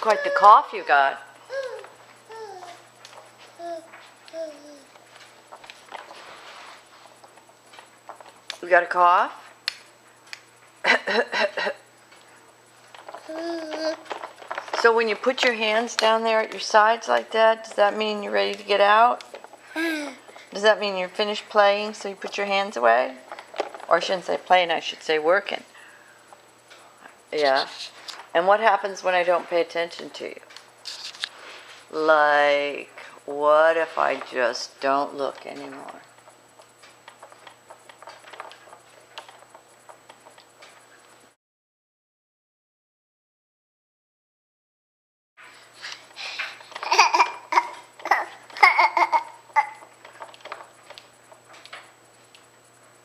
quite the cough you got. You got a cough? So when you put your hands down there at your sides like that, does that mean you're ready to get out? Does that mean you're finished playing, so you put your hands away? Or I shouldn't say playing, I should say working. Yeah. And what happens when I don't pay attention to you? Like, what if I just don't look anymore?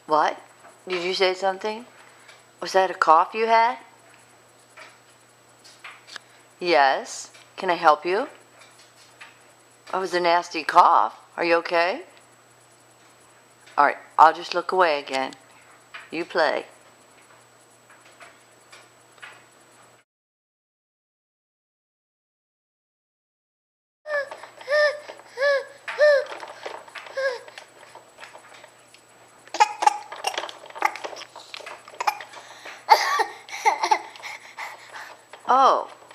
What? Did you say something? Was that a cough you had? Yes. Can I help you? That was a nasty cough. Are you okay? Alright, I'll just look away again. You play.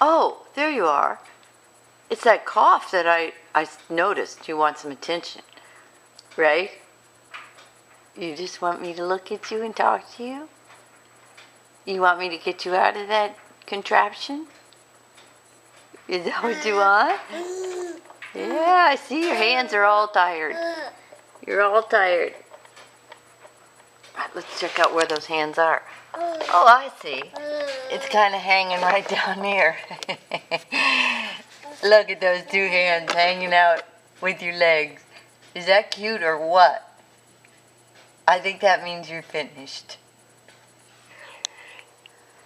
Oh, there you are. It's that cough that I noticed. You want some attention, right? You just want me to look at you and talk to you? You want me to get you out of that contraption? Is that what you want? Yeah, I see your hands are all tired. You're all tired. All right, let's check out where those hands are. Oh, I see. It's kind of hanging right down here. Look at those two hands hanging out with your legs. Is that cute or what? I think that means you're finished.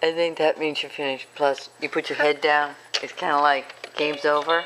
I think that means you're finished. Plus, you put your head down. It's kind of like game's over.